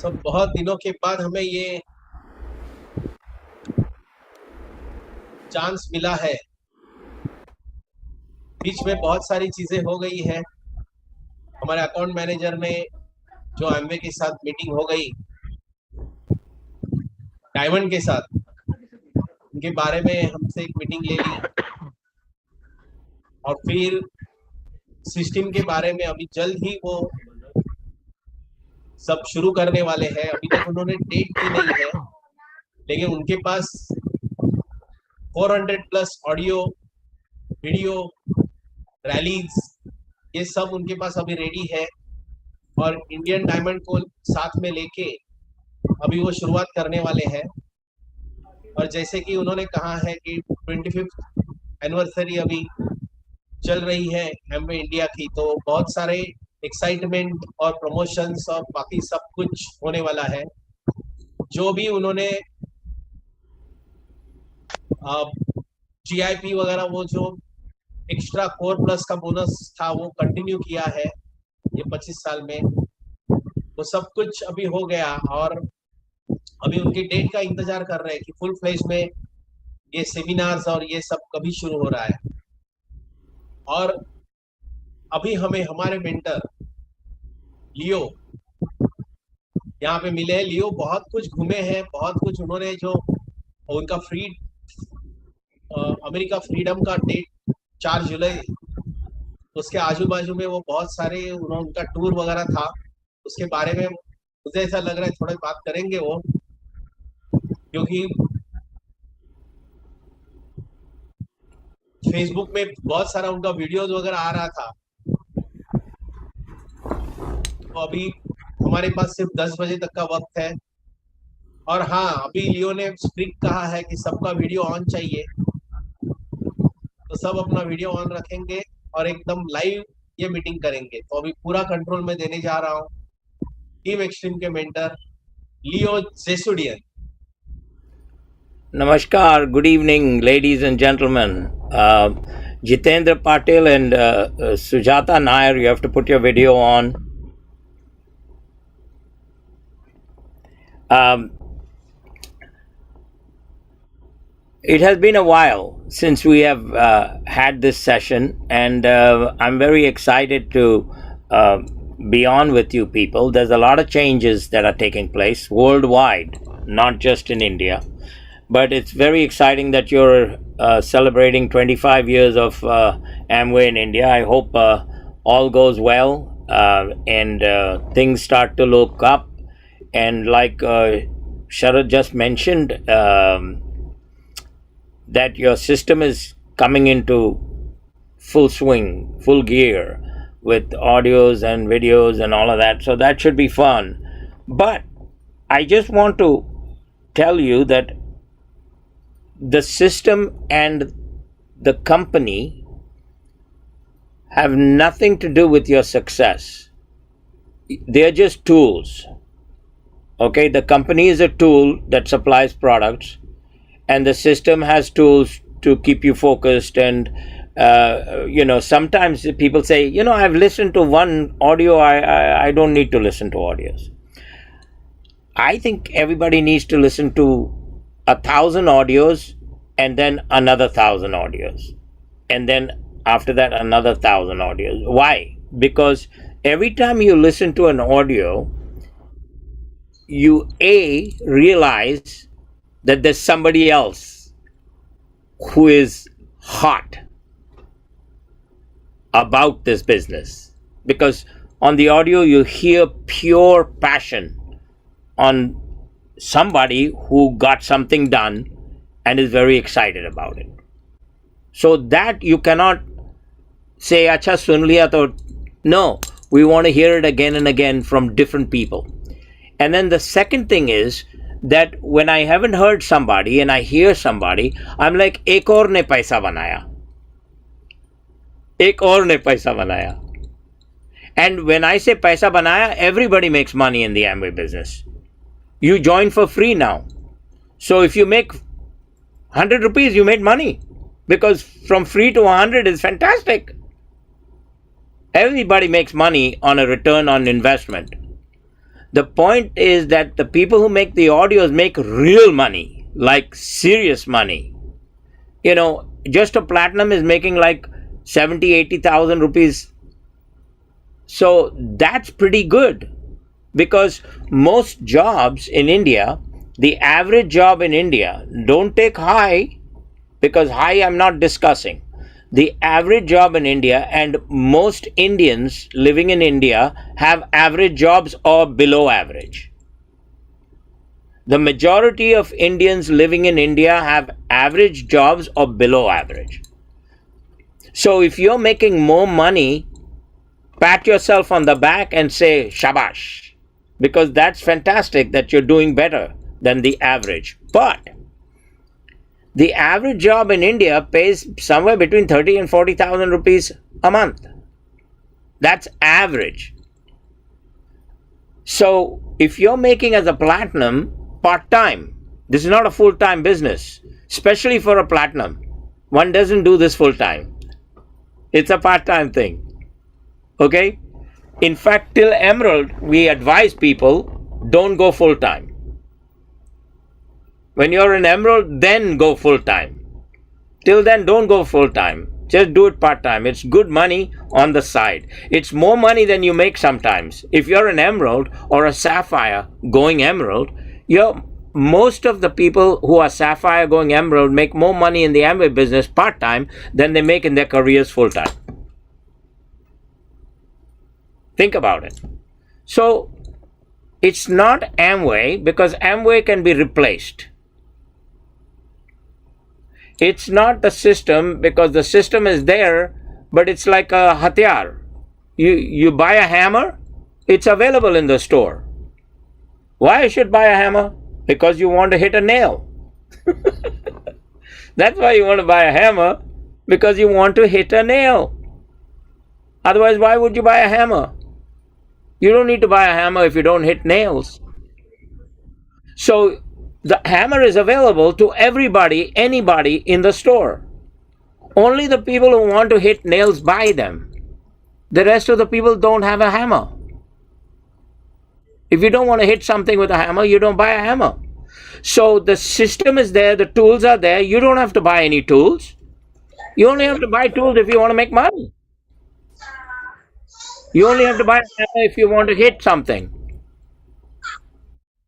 सब बहुत दिनों के बाद हमें ये चांस मिला है। बीच में बहुत सारी चीजें हो गई है। हमारे अकाउंट मैनेजर ने जो एमवे के साथ मीटिंग हो गई, डायमंड के साथ, उनके बारे में हमसे एक मीटिंग ले ली। और फिर सिस्टम के बारे में अभी जल्द ही वो सब शुरू करने वाले हैं। अभी तक उन्होंने डेट दी नहीं है, लेकिन उनके पास 400 प्लस ऑडियो, वीडियो, रैलीज, ये सब उनके पास अभी रेडी है। और इंडियन डायमंड को साथ में लेके अभी वो शुरुआत करने वाले हैं। और जैसे कि उन्होंने कहा है कि 25th एनिवर्सरी अभी चल रही है एमवे इंडिया की, तो बहुत सारे एक्साइटमेंट और प्रमोशंस और बाकी सब कुछ होने वाला है। जो भी उन्होंने जीआईपी वगैरह, वो जो एक्स्ट्रा कोर प्लस का बोनस था, वो कंटिन्यू किया है ये 25 साल में। वो सब कुछ अभी हो गया और अभी उनकी डेट का इंतजार कर रहे हैं कि फुल फ्लेज में ये सेमिनार्स और ये सब कभी शुरू हो रहा है। और अभी हमें हमारे मेंटर लियो यहाँ पे मिले हैं। लियो बहुत कुछ घूमे हैं, बहुत कुछ उन्होंने, जो उनका अमेरिका फ्रीडम का डेट 4 जुलाई, उसके आजू बाजू में वो बहुत सारे उनका टूर वगैरह था, उसके बारे में मुझे ऐसा लग रहा है थोड़ी बात करेंगे वो, क्योंकि फेसबुक में बहुत सारा उनका वीडियोस वगैरह आ रहा था। तो अभी हमारे पास सिर्फ 10 बजे तक का वक्त है। और हाँ, अभी लियो ने स्ट्रिक्ट कहा है कि सबका वीडियो ऑन चाहिए, तो सब अपना वीडियो ऑन रखेंगे और एकदम लाइव ये मीटिंग करेंगे। तो अभी पूरा कंट्रोल में देने जा रहा हूँ टीम एक्सट्रीम के mentor Leo जेसुडियन। Namaskar, good evening, ladies and gentlemen. Jitendra Patil and Sujata Nair, you have to put your video on. It has been a while since we have had this session, and I'm very excited to be on with you people. There's a lot of changes that are taking place worldwide, not just in India. But it's very exciting that you're celebrating 25 years of Amway in India. I hope all goes well and things start to look up. And like Sharad just mentioned, that your system is coming into full swing, full gear with audios and videos and all of that. So that should be fun. But I just want to tell you that the system and the company have nothing to do with your success. They are just tools. Okay, the company is a tool that supplies products, and the system has tools to keep you focused. And sometimes people say, I've listened to one audio, I don't need to listen to audios. I think everybody needs to listen to 1,000 audios, and then another 1,000 audios, and then after that another 1,000 audios. Why? Because every time you listen to an audio, you realize that there's somebody else who is hot about this business. Because on the audio you hear pure passion on somebody who got something done and is very excited about it. So that you cannot say, Acha sun liya to. No, we want to hear it again and again from different people. And then the second thing is that when I haven't heard somebody and I hear somebody, I'm like, ek aur ne paisa banaya. Ek aur ne paisa banaya. And when I say paisa banaya, everybody makes money in the Amway business. You join for free now. So if you make 100 rupees, you made money, because from free to 100 is fantastic. Everybody makes money on a return on investment. The point is that the people who make the audios make real money, like serious money. You know, just a platinum is making like 70,000-80,000 rupees. So that's pretty good, because most jobs in India, the average job in India, don't take high, because high I'm not discussing. The average job in India, and most Indians living in India have average jobs or below average. The majority of Indians living in India have average jobs or below average. So if you're making more money, pat yourself on the back and say shabash, because that's fantastic that you're doing better than the average. But the average job in India pays somewhere between 30 and 40,000 rupees a month. That's average. So if you're making as a platinum part-time, this is not a full-time business, especially for a platinum. One doesn't do this full-time. It's a part-time thing. Okay? In fact, till Emerald, we advise people, don't go full-time. When you're in Emerald, then go full-time. Till then, don't go full-time. Just do it part-time. It's good money on the side. It's more money than you make sometimes. If you're an Emerald or a Sapphire going Emerald, most of the people who are Sapphire going Emerald make more money in the Amway business part-time than they make in their careers full-time. Think about it. So, it's not Amway, because Amway can be replaced. It's not the system, because the system is there, but it's like a hatyar. You buy a hammer, it's available in the store. Why you should buy a hammer? Because you want to hit a nail. That's why you want to buy a hammer, because you want to hit a nail. Otherwise, why would you buy a hammer? You don't need to buy a hammer if you don't hit nails. So the hammer is available to everybody, anybody in the store. Only the people who want to hit nails buy them. The rest of the people don't have a hammer. If you don't want to hit something with a hammer, you don't buy a hammer. So the system is there, the tools are there. You don't have to buy any tools. You only have to buy tools if you want to make money. You only have to buy a hammer if you want to hit something.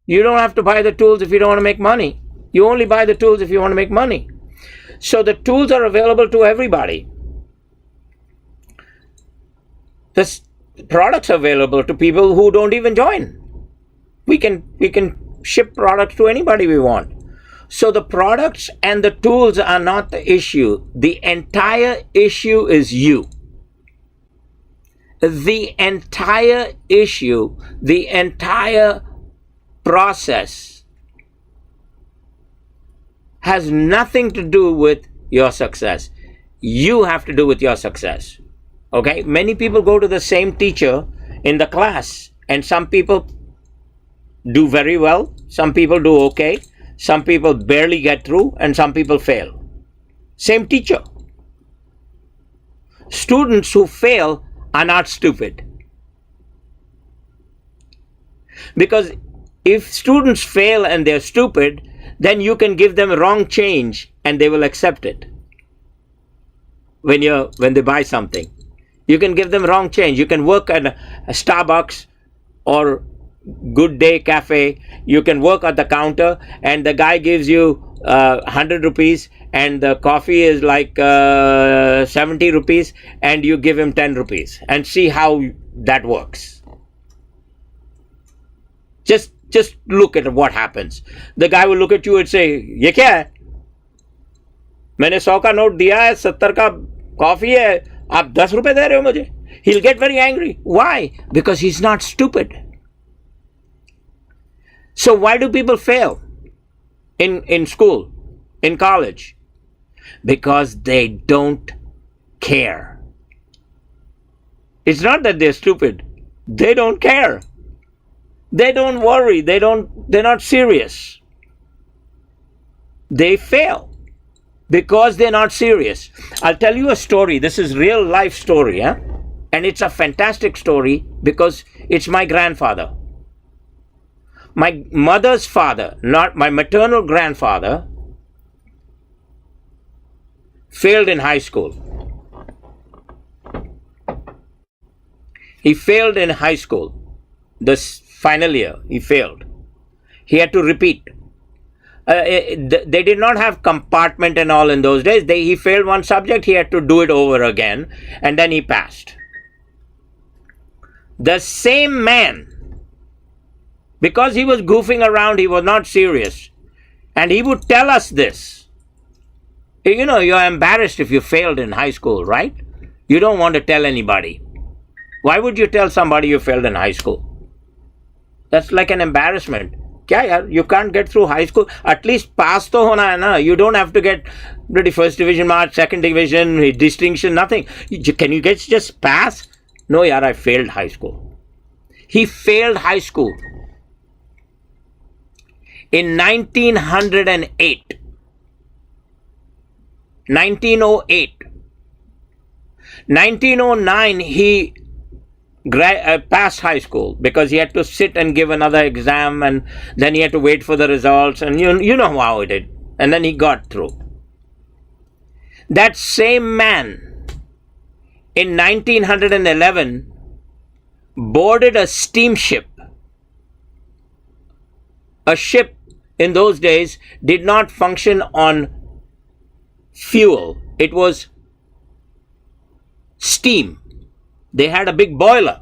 You don't have to buy the tools if you don't want to make money. You only buy the tools if you want to make money. So the tools are available to everybody. The products are available to people who don't even join. We can ship products to anybody we want. So the products and the tools are not the issue. The entire issue is you. The entire issue, the entire process has nothing to do with your success. You have to do with your success. Okay? Many people go to the same teacher in the class, and some people do very well, some people do okay, some people barely get through, and some people fail. Same teacher. Students who fail are not stupid. Because if students fail and they're stupid, then you can give them wrong change and they will accept it. When they buy something, you can give them wrong change. You can work at a Starbucks or Good Day Cafe. You can work at the counter and the guy gives you 100 rupees and the coffee is like 70 rupees and you give him 10 rupees and see how that works. Just look at what happens. The guy will look at you and say, "ये क्या है? मैंने 100 का note दिया है, 70 का coffee है, आप 10 रुपए दे रहे हो मुझे?" He'll get very angry. Why? Because he's not stupid. So why do people fail in school, in college? Because they don't care. It's not that they're stupid. They don't care. They don't worry. They're not serious. They fail because they're not serious. I'll tell you a story. This is real life story, and it's a fantastic story because it's my grandfather. My mother's father, not my maternal grandfather, failed in high school. He failed in high school. This final year, he failed. He had to repeat. They did not have compartment and all in those days. He failed one subject, he had to do it over again, and then he passed. The same man, because he was goofing around, he was not serious, and he would tell us this. You know, you're embarrassed if you failed in high school, right? You don't want to tell anybody. Why would you tell somebody you failed in high school? That's like an embarrassment. क्या यार, you can't get through high school, at least pass तो होना है ना. You don't have to get the first division mark, second division, distinction, nothing. Can you just pass? No yaar, I failed high school. He failed high school in 1908. 1908. 1909 he passed high school because he had to sit and give another exam, and then he had to wait for the results, and you know how it did, and then he got through. That same man in 1911 boarded a steamship. A ship in those days did not function on fuel, it was steam. They had a big boiler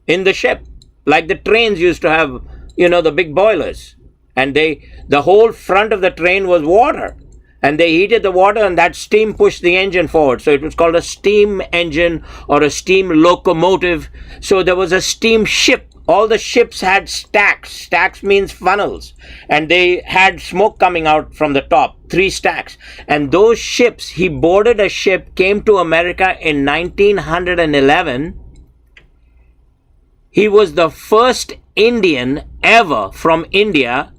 in the ship, like the trains used to have, the big boilers. And the whole front of the train was water. And they heated the water, and that steam pushed the engine forward. So it was called a steam engine or a steam locomotive. So there was a steam ship. All the ships had stacks. Stacks means funnels. And they had smoke coming out from the top, 3 stacks. And those ships, he boarded a ship, came to America in 1911. He was the first Indian ever from India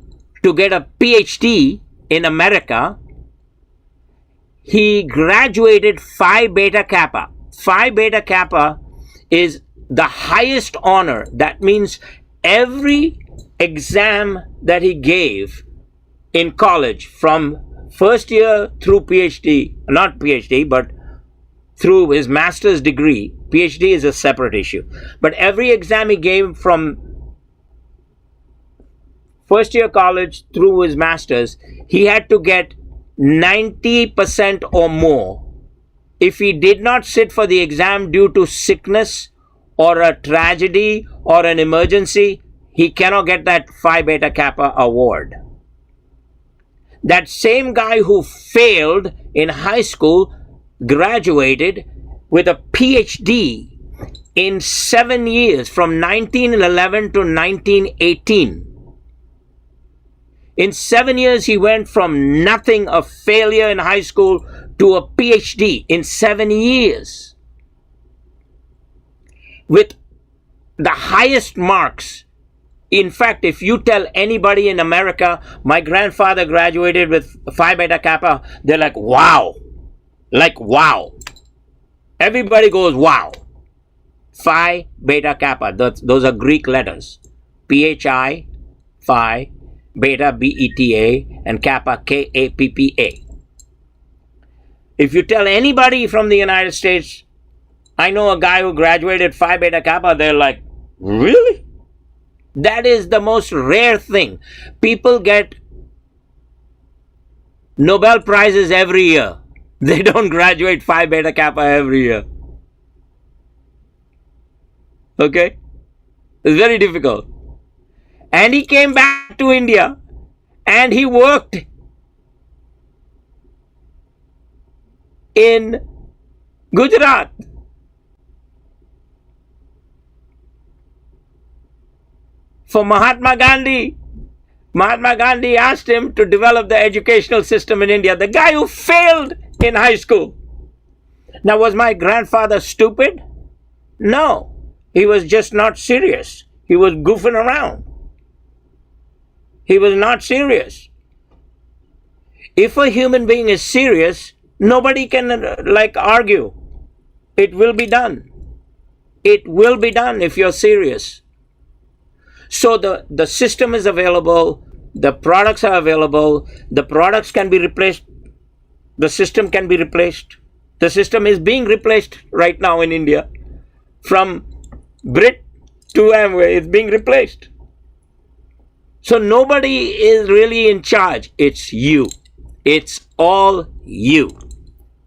to get a PhD in America. He graduated Phi Beta Kappa. Phi Beta Kappa is the highest honor. That means every exam that he gave in college, from first year through PhD, not PhD, but through his master's degree. PhD is a separate issue. But every exam he gave from first year college through his master's, he had to get 90% or more. If he did not sit for the exam due to sickness or a tragedy or an emergency, he cannot get that Phi Beta Kappa award. That same guy who failed in high school graduated with a PhD in 7 years, from 1911 to 1918. In 7 years, he went from nothing, a failure in high school, to a PhD in 7 years. With the highest marks. In fact, if you tell anybody in America, my grandfather graduated with Phi Beta Kappa, they're like, wow. Like, wow. Everybody goes, wow. Phi Beta Kappa. Those are Greek letters. Phi, Phi, Beta, Beta, and Kappa, Kappa. If you tell anybody from the United States, I know a guy who graduated Phi Beta Kappa, they're like, really? That is the most rare thing. People get Nobel Prizes every year. They don't graduate Phi Beta Kappa every year. Okay? It's very difficult. And he came back to India and he worked in Gujarat. For Mahatma Gandhi. Mahatma Gandhi asked him to develop the educational system in India. The guy who failed in high school. Now, was my grandfather stupid? No. He was just not serious. He was goofing around. He was not serious. If a human being is serious, nobody can argue. It will be done. It will be done if you're serious. So the system is available, the products are available, the products can be replaced, the system can be replaced. The system is being replaced right now in India. From Brit to Amway, it's being replaced. So nobody is really in charge. It's you. It's all you.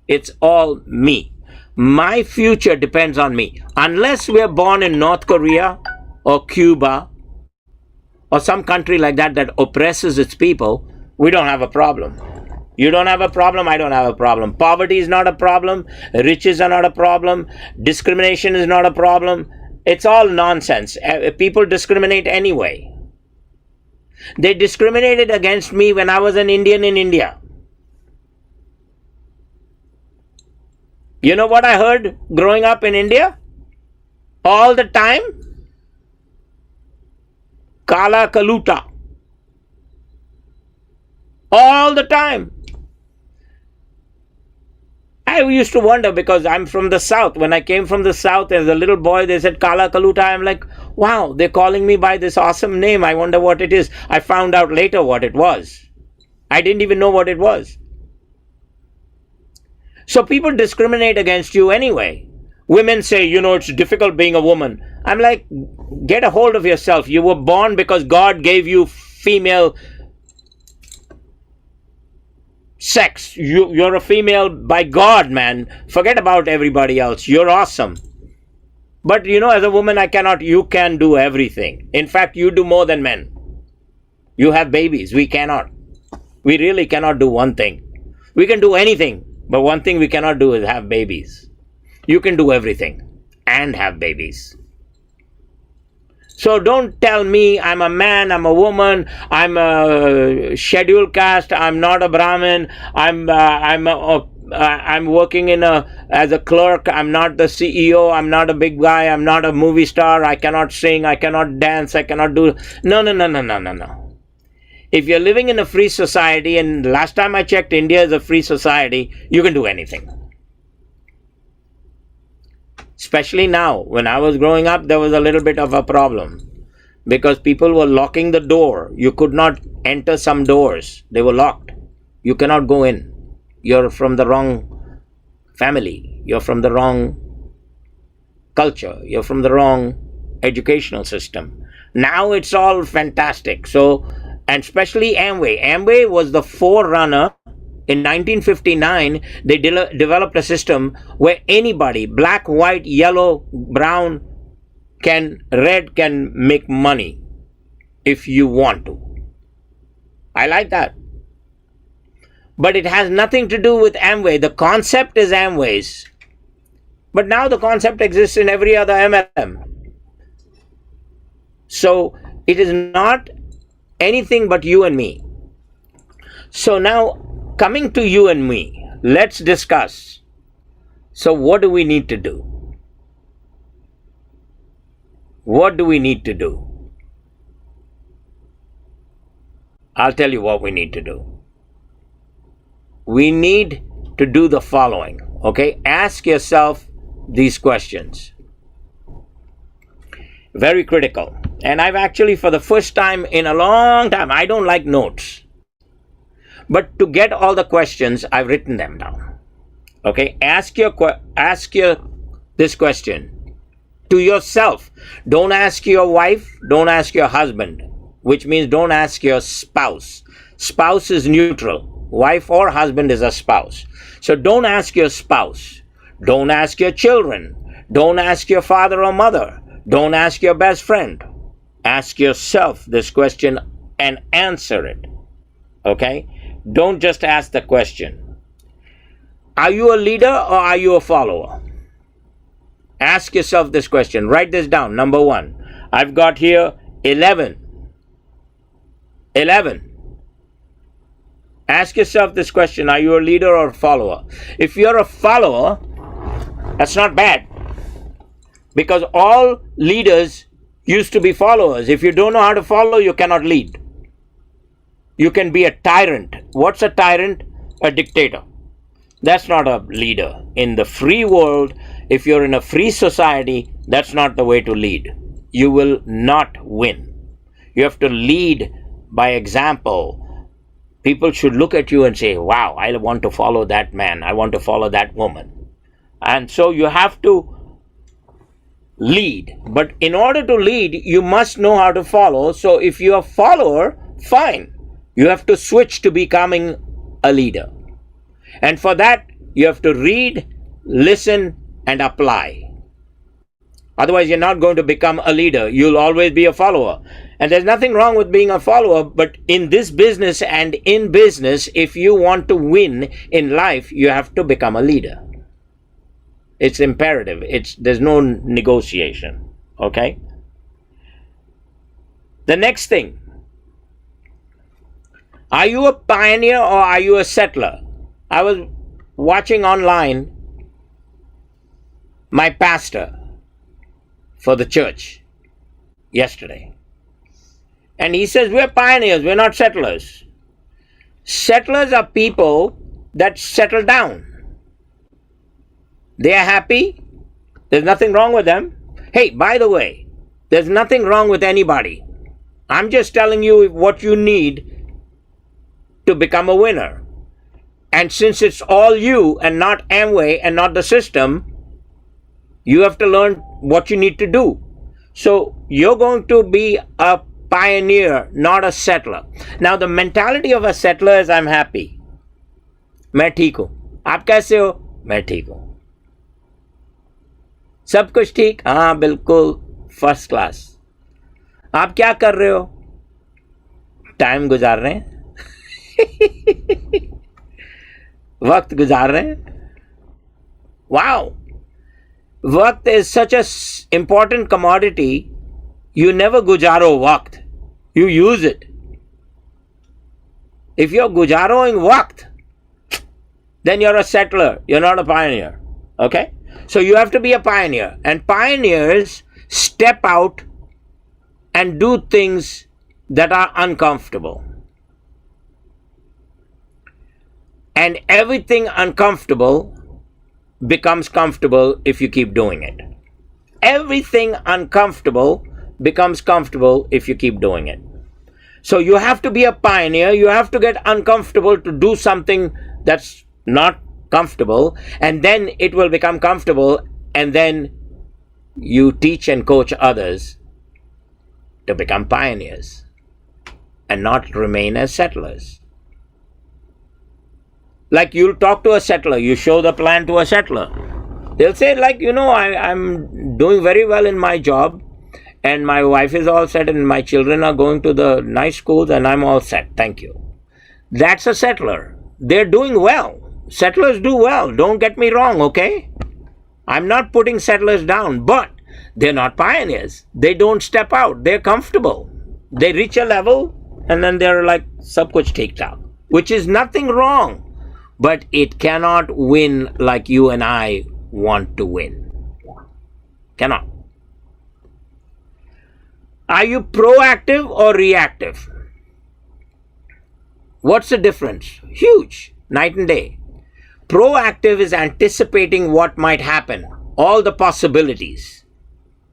It's all me. My future depends on me. Unless we're born in North Korea or Cuba or some country like that that oppresses its people, we don't have a problem. You don't have a problem, I don't have a problem. Poverty is not a problem. Riches are not a problem. Discrimination is not a problem. It's all nonsense. People discriminate anyway. They discriminated against me when I was an Indian in India. You know what I heard growing up in India? All the time? Kala Kaluta. All the time. I used to wonder because I'm from the South. When I came from the South as a little boy, they said Kala Kaluta. I'm like, wow, they're calling me by this awesome name. I wonder what it is. I found out later what it was. I didn't even know what it was. So people discriminate against you anyway. Women say, it's difficult being a woman. I'm like, get a hold of yourself. You were born because God gave you female sex. You're a female by God, man. Forget about everybody else. You're awesome. But as a woman, you can do everything. In fact, you do more than men. You have babies. We cannot. We really cannot do one thing. We can do anything, but one thing we cannot do is have babies. You can do everything and have babies. So don't tell me I'm a man, I'm a woman, I'm a scheduled caste, I'm not a Brahmin, I'm working as a clerk, I'm not the CEO, I'm not a big guy, I'm not a movie star, I cannot sing, I cannot dance, I cannot do... No. If you're living in a free society, and last time I checked, India is a free society, you can do anything. Especially now, when I was growing up, there was a little bit of a problem because people were locking the door. You could not enter some doors. They were locked. You cannot go in. You're from the wrong family. You're from the wrong culture. You're from the wrong educational system. Now it's all fantastic. So, and especially Amway. Amway was the forerunner. In 1959, they developed a system where anybody, black, white, yellow, brown, red, can make money if you want to. I like that. But it has nothing to do with Amway. The concept is Amway's. But now the concept exists in every other MLM. So it is not anything but you and me. So now, coming to you and me, let's discuss. So what do we need to do? What do we need to do? I'll tell you what we need to do. We need to do the following, okay? Ask yourself these questions. Very critical. And I've actually, for the first time in a long time, I don't like notes. But to get all the questions, I've written them down. Okay, ask this question to yourself. Don't ask your wife. Don't ask your husband. Which means don't ask your spouse. Spouse is neutral. Wife or husband is a spouse. So don't ask your spouse. Don't ask your children. Don't ask your father or mother. Don't ask your best friend. Ask yourself this question and answer it. Okay? Don't just ask the question. Are you a leader or are you a follower? Ask yourself this question. Write this down. Number one. I've got here 11. 11. Ask yourself this question. Are you a leader or a follower? If you're a follower, that's not bad. Because all leaders used to be followers. If you don't know how to follow, you cannot lead. You can be a tyrant. What's a tyrant? A dictator. That's not a leader. In the free world, if you're in a free society, that's not the way to lead. You will not win. You have to lead by example. People should look at you and say, wow, I want to follow that man. I want to follow that woman. And so you have to lead. But in order to lead, you must know how to follow. So if you're a follower, fine. You have to switch to becoming a leader. And for that, you have to read, listen, and apply. Otherwise, you're not going to become a leader. You'll always be a follower. And there's nothing wrong with being a follower, but in this business and in business, if you want to win in life, you have to become a leader. It's imperative. There's no negotiation. Okay? The next thing. Are you a pioneer or are you a settler? I was watching online my pastor for the church yesterday. And he says, we're pioneers, we're not settlers. Settlers are people that settle down. They are happy. There's nothing wrong with them. Hey, by the way, there's nothing wrong with anybody. I'm just telling you what you need to become a winner. And since it's all you and not Amway and not the system, you have to learn what you need to do. So you're going to be a pioneer, not a settler. Now the mentality of a settler is I'm happy. मैं ठीक हूं. आप कैसे हो? मैं ठीक हूं. सब कुछ ठीक? हाँ बिल्कुल फर्स्ट क्लास. आप क्या कर रहे हो? टाइम गुजार रहे हैं. वक्त गुजार रहे हैं. Wow. Waqt is such a important commodity. You never gujaro waqt. You use it. If you're gujaroing waqt, then you're a settler. You're not a pioneer. Okay? So you have to be a pioneer. And pioneers step out and do things that are uncomfortable. And everything uncomfortable becomes comfortable if you keep doing it. Everything uncomfortable becomes comfortable if you keep doing it. So you have to be a pioneer. You have to get uncomfortable to do something that's not comfortable, and then it will become comfortable, and then you teach and coach others to become pioneers and not remain as settlers. Like you'll talk to a settler, you show the plan to a settler. They'll say, like, I'm doing very well in my job, and my wife is all set, and my children are going to the nice schools, and I'm all set. Thank you. That's a settler. They're doing well. Settlers do well. Don't get me wrong, okay? I'm not putting settlers down, but they're not pioneers. They don't step out. They're comfortable. They reach a level, and then they're like, sab kuch theek tha, which is nothing wrong. But it cannot win like you and I want to win. Cannot. Are you proactive or reactive? What's the difference? Huge. Night and day. Proactive is anticipating what might happen, all the possibilities,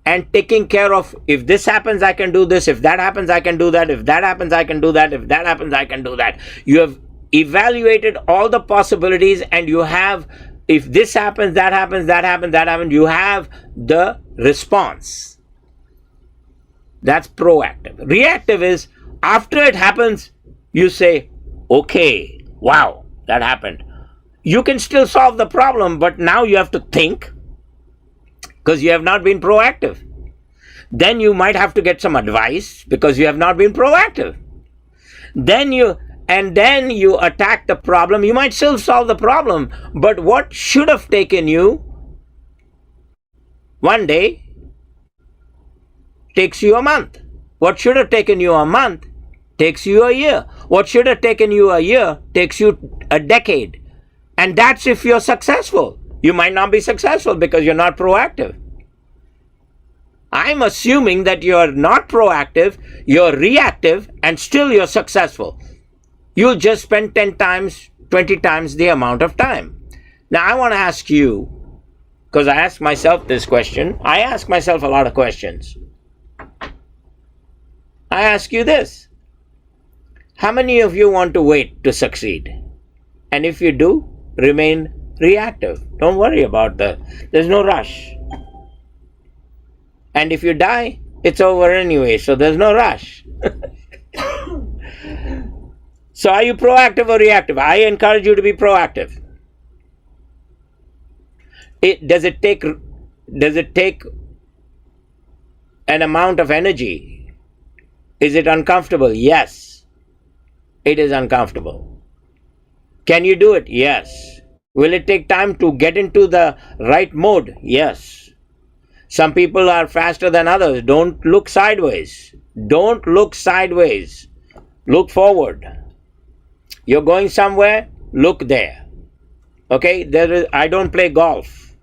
and taking care of, if this happens, I can do this. If that happens, I can do that. If that happens, I can do that. If that happens, I can do that. You have evaluated all the possibilities, and you have, if this happens, that happens, that happens, that happens, you have the response. That's proactive. Reactive is, after it happens, you say, okay, wow, that happened. You can still solve the problem, but now you have to think, because you have not been proactive. Then you might have to get some advice, because you have not been proactive. Then you attack the problem. You might still solve the problem, but what should have taken you one day takes you a month. What should have taken you a month takes you a year. What should have taken you a year takes you a decade. And that's if you're successful. You might not be successful because you're not proactive. I'm assuming that you're not proactive, you're reactive, and still you're successful. You'll just spend 10 times, 20 times the amount of time. Now, I want to ask you, because I ask myself this question. I ask myself a lot of questions. I ask you this. How many of you want to wait to succeed? And if you do, remain reactive. Don't worry about there's no rush. And if you die, it's over anyway, so there's no rush. So are you proactive or reactive? I encourage you to be proactive. Does it take an amount of energy? Is it uncomfortable? Yes. It is uncomfortable. Can you do it? Yes. Will it take time to get into the right mode? Yes. Some people are faster than others. Don't look sideways. Don't look sideways. Look forward. You're going somewhere, look there. Okay? I don't play golf.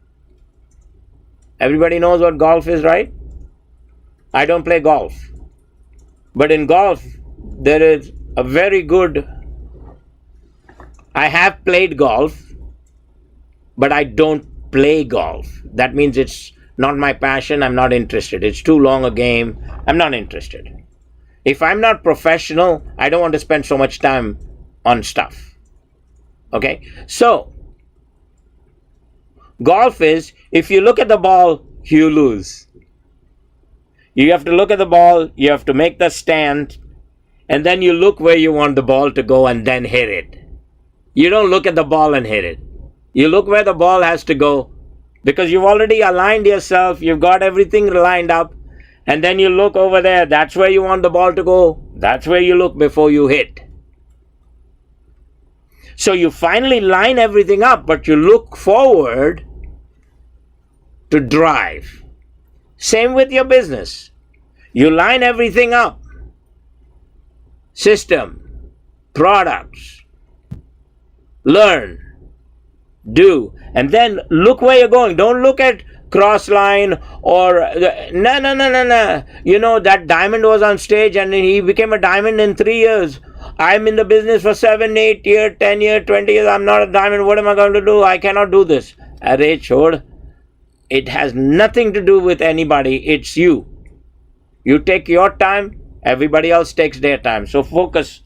Everybody knows what golf is, right? I don't play golf. But in golf, there is a very good... I have played golf, but I don't play golf. That means it's not my passion. I'm not interested. It's too long a game. I'm not interested. If I'm not professional, I don't want to spend so much time on stuff. Okay? So, golf is, if you look at the ball, you lose. You have to look at the ball, you have to make the stand, and then you look where you want the ball to go and then hit it. You don't look at the ball and hit it. You look where the ball has to go, because you've already aligned yourself, you've got everything lined up, and then you look over there, that's where you want the ball to go, that's where you look before you hit. So you finally line everything up, but you look forward to drive. Same with your business. You line everything up. System, products, learn, do, and then look where you're going. Don't look at cross line or no. You know, that diamond was on stage and he became a diamond in 3 years. I'm in the business for 7, 8 years, 10 years, 20 years. I'm not a diamond. What am I going to do? I cannot do this. Arey chhod. It has nothing to do with anybody. It's you. You take your time. Everybody else takes their time. So focus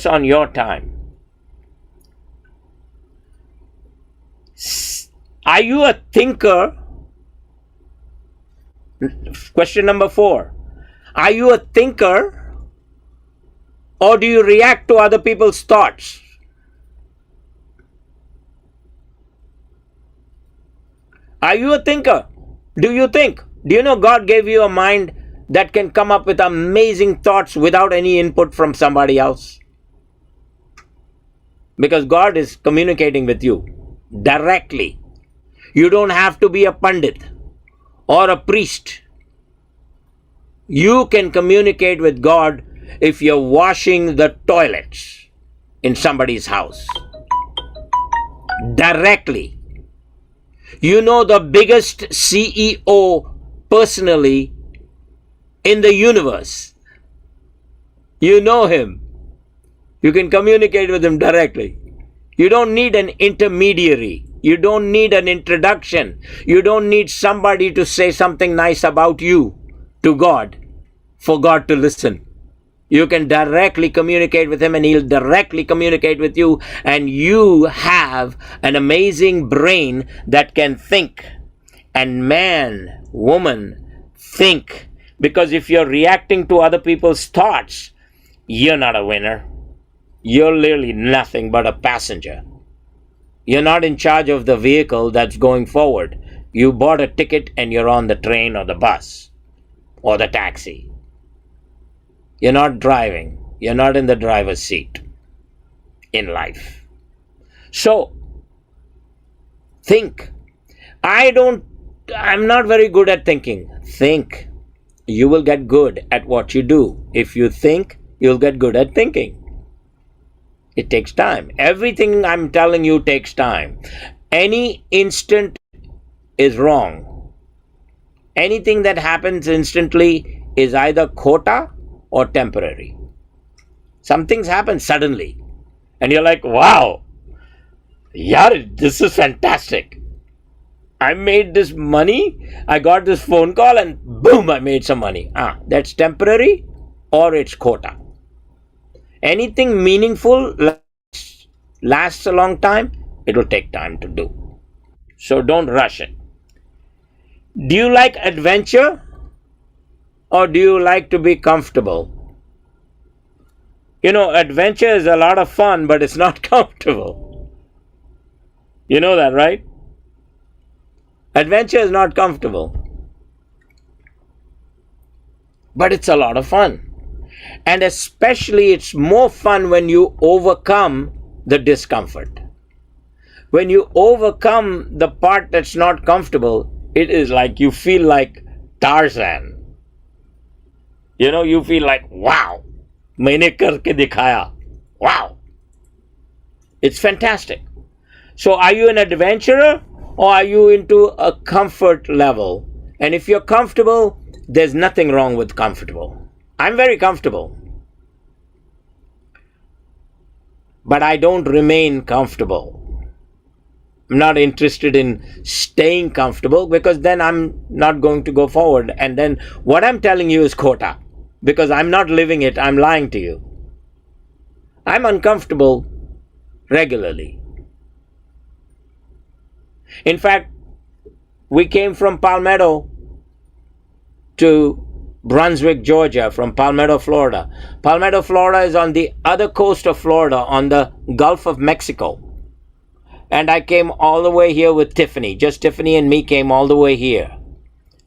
on your time. Are you a thinker? Question number 4. Are you a thinker or do you react to other people's thoughts? Are you a thinker? Do you think? Do you know God gave you a mind that can come up with amazing thoughts without any input from somebody else? Because God is communicating with you directly. You don't have to be a pandit or a priest. You can communicate with God if you're washing the toilets in somebody's house. Directly. You know the biggest CEO personally in the universe. You know him. You can communicate with him directly. You don't need an intermediary. You don't need an introduction. You don't need somebody to say something nice about you to God for God to listen. You can directly communicate with him and he'll directly communicate with you, and you have an amazing brain that can think. And man, woman, think. Because if you're reacting to other people's thoughts, you're not a winner. You're literally nothing but a passenger. You're not in charge of the vehicle that's going forward. You bought a ticket and you're on the train or the bus or the taxi. You're not driving. You're not in the driver's seat in life. So, think. I'm not very good at thinking. Think. You will get good at what you do. If you think, you'll get good at thinking. It takes time. Everything I'm telling you takes time. Any instant is wrong. Anything that happens instantly is either khota or temporary. Some things happen suddenly. And you're like, wow, yaar, this is fantastic. I made this money. I got this phone call and boom, I made some money. That's temporary or it's quota. Anything meaningful lasts a long time, it will take time to do. So don't rush it. Do you like adventure or do you like to be comfortable? Adventure is a lot of fun, but it's not comfortable. You know that, right? Adventure is not comfortable, but it's a lot of fun. And especially it's more fun when you overcome the discomfort. When you overcome the part that's not comfortable, it is like you feel like Tarzan. You feel like, wow, मैंने करके दिखाया. Wow. It's fantastic. So are you an adventurer or are you into a comfort level? And if you're comfortable, there's nothing wrong with comfortable. I'm very comfortable. But I don't remain comfortable. I'm not interested in staying comfortable because then I'm not going to go forward. And then what I'm telling you is quota. Because I'm not living it, I'm lying to you. I'm uncomfortable regularly. In fact, we came from Palmetto to Brunswick, Georgia, from Palmetto, Florida. Palmetto, Florida is on the other coast of Florida, on the Gulf of Mexico. And I came all the way here with Tiffany. Just Tiffany and me came all the way here.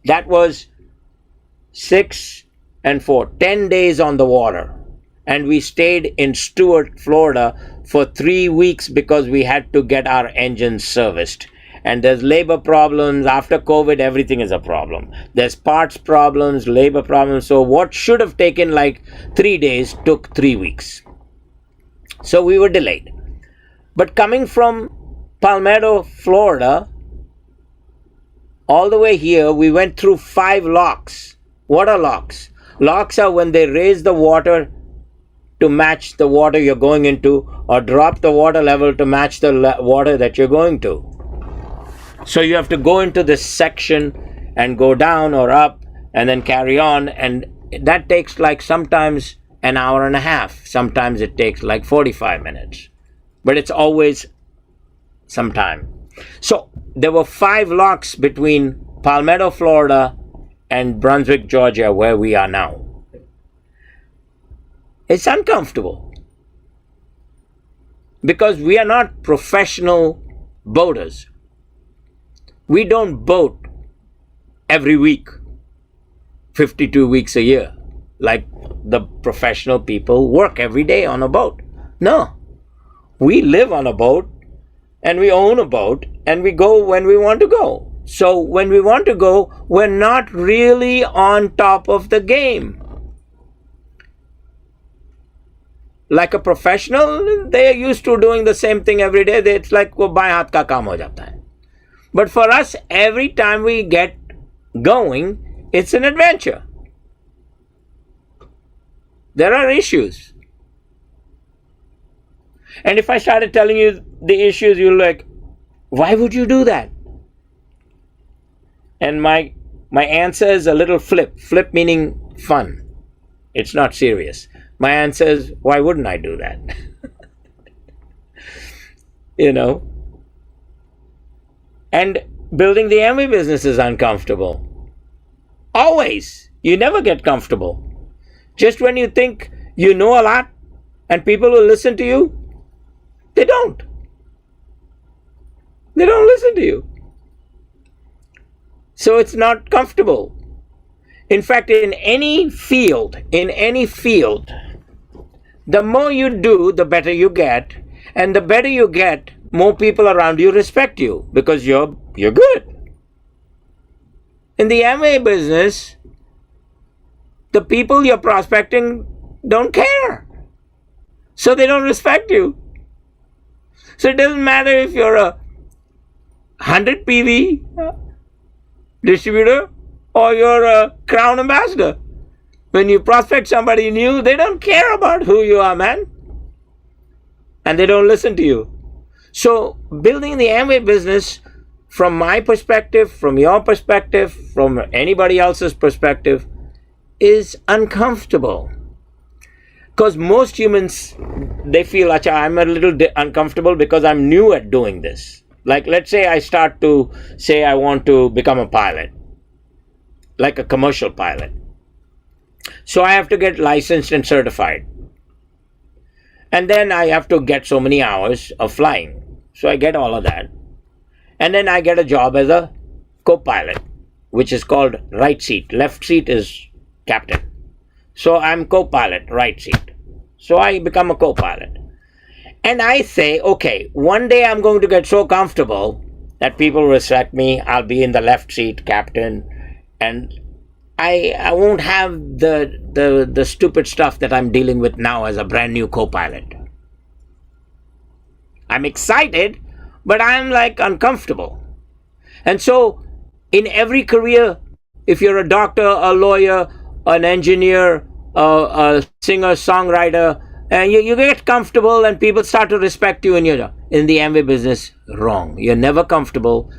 That was 6 and 4, 10 days on the water. And we stayed in Stuart, Florida for 3 weeks because we had to get our engines serviced. And there's labor problems. After COVID, everything is a problem. There's parts problems, labor problems. So what should have taken like 3 days took 3 weeks. So we were delayed. But coming from Palmetto, Florida, all the way here, we went through 5 locks. What are locks? Locks are when they raise the water to match the water you're going into or drop the water level to match the water that you're going to. So you have to go into this section and go down or up and then carry on, and that takes like sometimes an hour and a half. Sometimes it takes like 45 minutes. But it's always some time. So there were 5 locks between Palmetto, Florida and Brunswick, Georgia, where we are now. It's uncomfortable because we are not professional boaters. We don't boat every week, 52 weeks a year, like the professional people work every day on a boat. No, we live on a boat and we own a boat and we go when we want to go. So when we want to go, we're not really on top of the game. Like a professional, they are used to doing the same thing every day. It's like wo baएं हाथ का काम हो जाता है. But for us, every time we get going, it's an adventure. There are issues. And if I started telling you the issues, you're like, why would you do that? And my answer is a little flip. Flip meaning fun. It's not serious. My answer is, why wouldn't I do that? And building the Amway business is uncomfortable. Always. You never get comfortable. Just when you think you know a lot and people will listen to you, they don't. They don't listen to you. So it's not comfortable. In fact, in any field, the more you do, the better you get. And the better you get, more people around you respect you because you're good. In the Amway business, the people you're prospecting don't care. So they don't respect you. So it doesn't matter if you're a 100 PV distributor or you're a Crown ambassador. When you prospect somebody new, they don't care about who you are, man. And they don't listen to you. So building the Amway business, from my perspective, from your perspective, from anybody else's perspective, is uncomfortable. Because most humans, they feel, Acha, I'm a little uncomfortable because I'm new at doing this. Like, let's say I start to say I want to become a pilot, like a commercial pilot. So I have to get licensed and certified. And then I have to get so many hours of flying. So I get all of that. And then I get a job as a co-pilot, which is called right seat. Left seat is captain. So I'm co-pilot, right seat. So I become a co-pilot. And I say, okay, one day I'm going to get so comfortable that people respect me. I'll be in the left seat, captain, and I won't have the stupid stuff that I'm dealing with now as a brand new co-pilot. I'm excited, but I'm like uncomfortable. And so in every career, if you're a doctor, a lawyer, an engineer, a singer, songwriter, and you get comfortable and people start to respect you in the Amway business. Wrong. You're never comfortable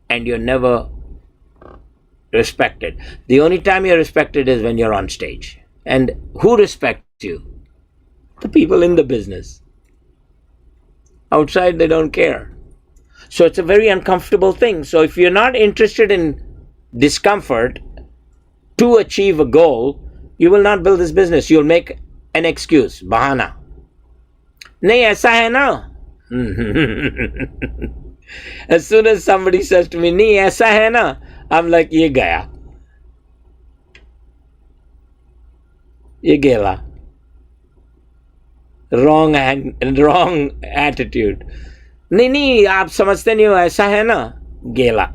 and you're never respected. The only time you're respected is when you're on stage. And who respects you? The people in the business. Outside, they don't care. So it's a very uncomfortable thing. So if you're not interested in discomfort to achieve a goal, you will not build this business. You'll make an excuse, bahana. Nahi, aisa hai na? As soon as somebody says to me, nahi, aisa hai na? I'm like, ye gaya. Ye gela. Wrong attitude. नहीं नहीं आप समझते नहीं हो ऐसा है ना गेला.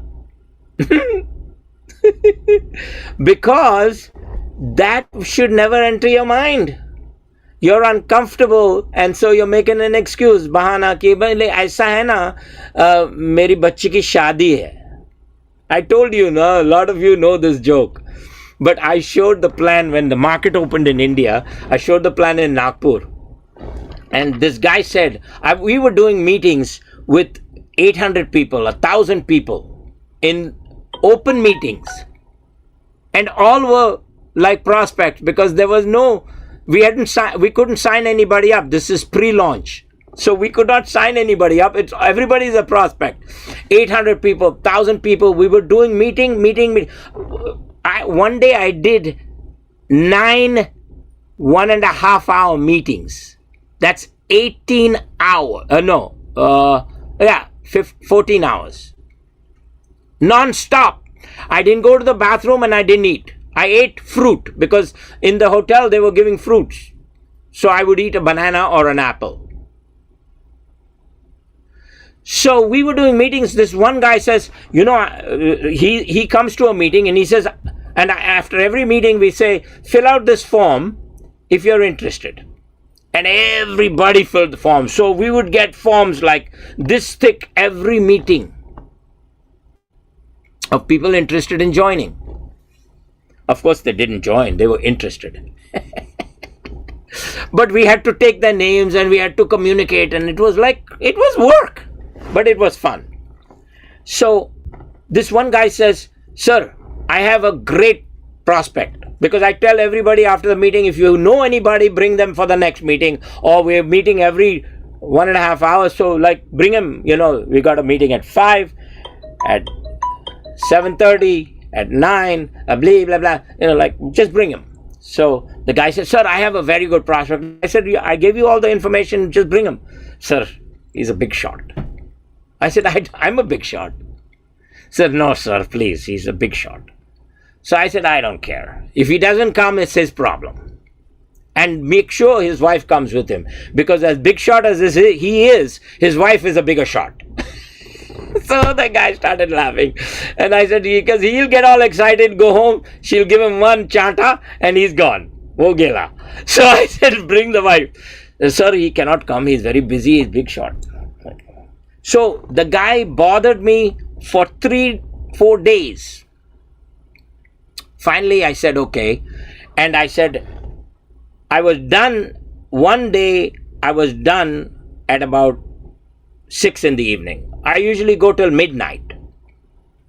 Because that should never enter your mind. You're uncomfortable and so you're making an excuse, बहाना कि भाई ऐसा है ना मेरी बच्ची की शादी है. I told you, no, a lot of you know this joke. But I showed the plan when the market opened in India. I showed the plan in Nagpur. And this guy said, we were doing meetings with 800 people, 1,000 people in open meetings. And all were like prospects because there was we couldn't sign anybody up. This is pre-launch. So we could not sign anybody up. Everybody is a prospect. 800 people, 1,000 people. We were doing meeting. One day I did 9 1.5 hour meetings. That's 18 hours. 14 hours. Non-stop. I didn't go to the bathroom and I didn't eat. I ate fruit because in the hotel they were giving fruits. So I would eat a banana or an apple. So we were doing meetings. This one guy says, he comes to a meeting and he says, and after every meeting we say, fill out this form if you're interested. And everybody filled the form. So we would get forms like this thick every meeting of people interested in joining. Of course, they didn't join. They were interested. But we had to take their names and we had to communicate. And it was work. But it was fun. So this one guy says, sir, I have a great prospect. Because I tell everybody after the meeting, if you know anybody, bring them for the next meeting. Or we're meeting every 1.5 hours. So bring them, we got a meeting at 5, at 7:30, at 9, blah, blah, blah. Just bring them. So the guy said, sir, I have a very good prospect. I said, I gave you all the information, just bring him. Sir, he's a big shot. I said, I'm a big shot. Said, no, sir, please, he's a big shot. So I said, I don't care. If he doesn't come, it's his problem. And make sure his wife comes with him. Because as big shot as he is, his wife is a bigger shot. So the guy started laughing. And I said, because he'll get all excited, go home, she'll give him one chanta, and he's gone. Wo gela. So I said, bring the wife. Sir, he cannot come, he's very busy, he's big shot. So the guy bothered me for 3-4 days. Finally, I said, okay. And I said, I was done. One day, I was done at about 6 in the evening. I usually go till midnight.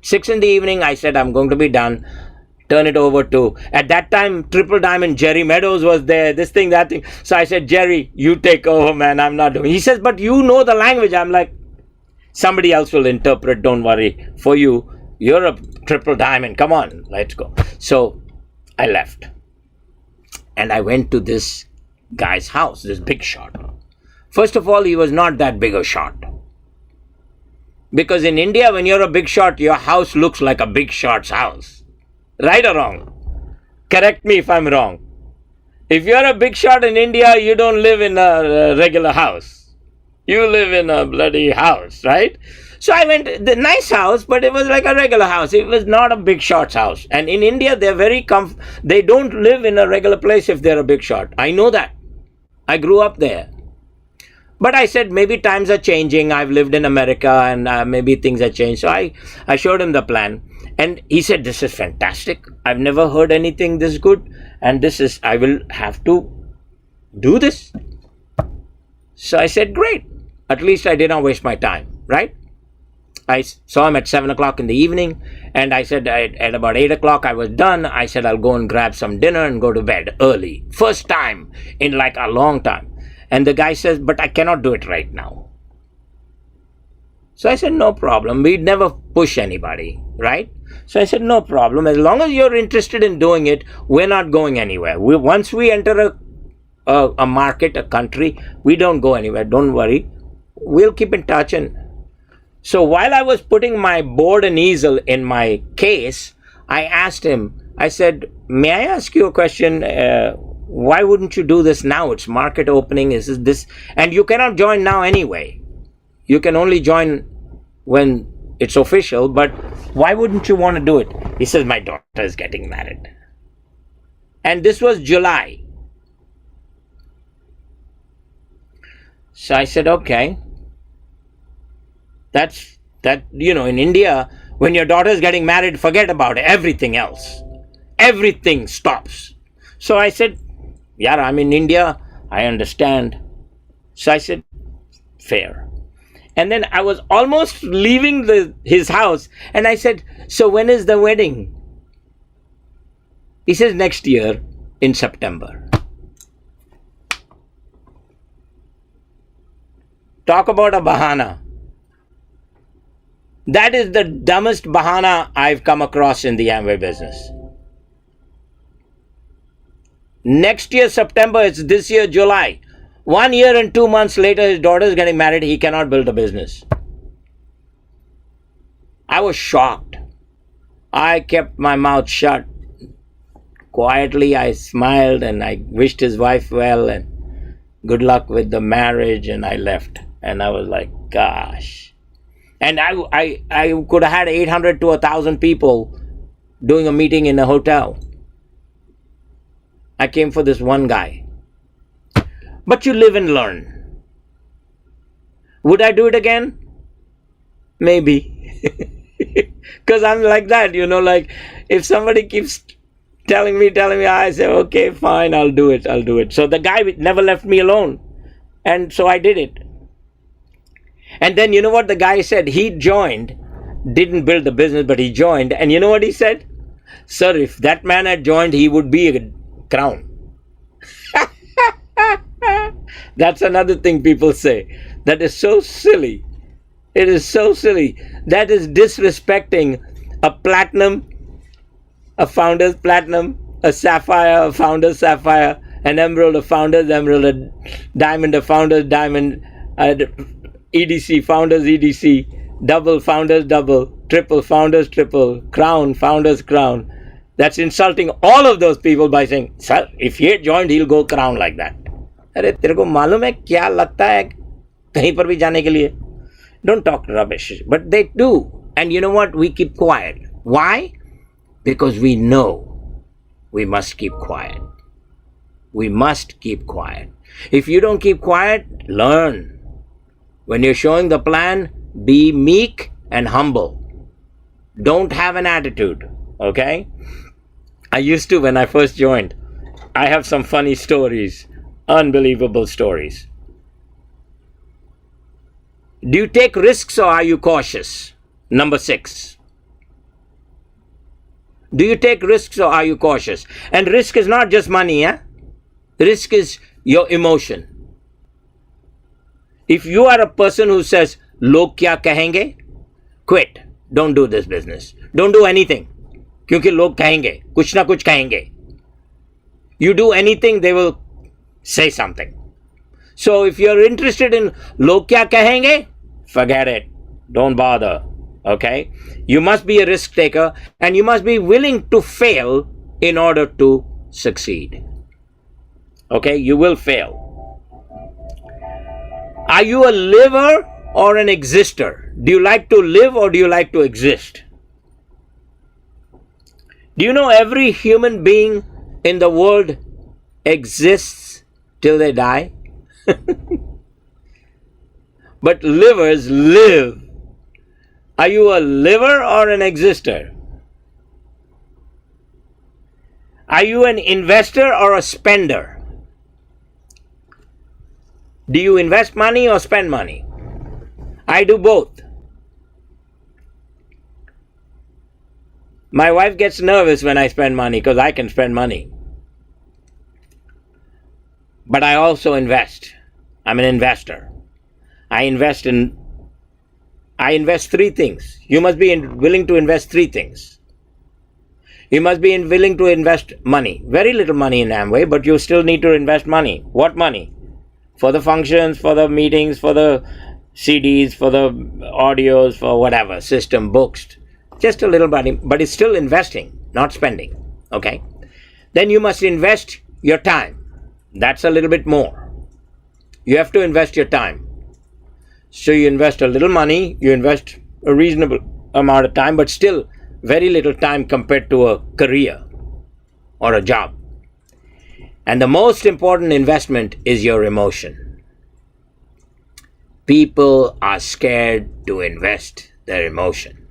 6 in the evening, I said, I'm going to be done. turn it over to, at that time, Triple Diamond, Jerry Meadows was there, this thing, that thing. So I said, Jerry, you take over, man, I'm not doing. He says, but you know the language. I'm like, somebody else will interpret, don't worry. For you, you're a Triple Diamond, come on, let's go. So I left. And I went to this guy's house, this big shot. First of all, he was not that big a shot. Because in India, when you're a big shot, your house looks like a big shot's house. Right or wrong? Correct me if I'm wrong. If you're a big shot in India, you don't live in a regular house. You live in a bloody house, right? So I went, the nice house, but it was like a regular house. It was not a big shot's house. And in India, they're very they don't live in a regular place if they're a big shot. I know that. I grew up there. But I said, maybe times are changing. I've lived in America and maybe things have changed. So I showed him the plan. And he said, this is fantastic. I've never heard anything this good. And I will have to do this. So I said, great. At least I did not waste my time, right? I saw him at 7 o'clock in the evening. And I said, at about 8 o'clock, I was done. I said, I'll go and grab some dinner and go to bed early. First time in like a long time. And the guy says, but I cannot do it right now. So I said, no problem. We'd never push anybody, right? So I said, no problem. As long as you're interested in doing it, we're not going anywhere. Once we enter a market, a country, we don't go anywhere. Don't worry. We'll keep in touch. And so while I was putting my board and easel in my case, I asked him, I said, may I ask you a question? Why wouldn't you do this now? It's market opening. Is this? And you cannot join now anyway. You can only join when it's official, but why wouldn't you want to do it? He says, my daughter is getting married. And this was July. So I said, okay. In India, when your daughter is getting married, forget about everything else. Everything stops. So I said, yeah, I'm in India. I understand. So I said, fair. And then I was almost leaving his house. And I said, so when is the wedding? He says, next year in September. Talk about a bahana. That is the dumbest bahana I've come across in the Amway business. Next year, September, it's this year, July. 1 year and 2 months later, his daughter is getting married. He cannot build a business. I was shocked. I kept my mouth shut. Quietly, I smiled and I wished his wife well and good luck with the marriage, and I left. And I was like, gosh. And I could have had 800 to 1,000 people doing a meeting in a hotel. I came for this one guy. But you live and learn. Would I do it again? Maybe. Because I'm like that, like if somebody keeps telling me, I say, okay, fine, I'll do it. So the guy never left me alone. And so I did it. And then you know what the guy said? He joined, didn't build the business, but he joined. And you know what he said? Sir, if that man had joined, he would be a crown. That's another thing people say. That is so silly. It is so silly. That is disrespecting a platinum, a founder's platinum, a sapphire, a founder's sapphire, an emerald, a founder's emerald, a diamond, a founder's diamond, EDC, founder's EDC, double, founder's double, triple, founder's triple, crown, founder's crown. That's insulting all of those people by saying, sir, if he had joined, he'll go crown like that. अरे तेरे को मालूम है क्या लगता है कहीं पर भी जाने के लिए? Don't talk rubbish. But they do. And you know what? We keep quiet. Why? Because we know we must keep quiet. We must keep quiet. If you don't keep quiet, learn. When you're showing the plan, be meek and humble. Don't have an attitude. Okay? I used to when I first joined. I have some funny stories. Unbelievable stories. Do you take risks or are you cautious? Number 6. Do you take risks or are you cautious? And risk is not just money, yeah? Risk is your emotion. If you are a person who says, log kya kahenge, quit. Don't do this business. Don't do anything. Kyunki log kahenge, kuch na kuch kahenge. You do anything, they will say something. So if you're interested in log kya kahenge, forget it. Don't bother. Okay? You must be a risk taker and you must be willing to fail in order to succeed. Okay? You will fail. Are you a liver or an exister? Do you like to live or do you like to exist? Do you know every human being in the world exists till they die? But livers live. Are you a liver or an exister? Are you an investor or a spender? Do you invest money or spend money? I do both. My wife gets nervous when I spend money because I can spend money. But I also invest. I'm an investor. I invest three things. You must be willing to invest three things. You must be willing to invest money. Very little money in Amway, but you still need to invest money. What money? For the functions, for the meetings, for the CDs, for the audios, for whatever, system, books. Just a little money, but it's still investing, not spending. Okay? Then you must invest your time. That's a little bit more. You have to invest your time. So you invest a little money, you invest a reasonable amount of time, but still very little time compared to a career or a job. And the most important investment is your emotion. People are scared to invest their emotion.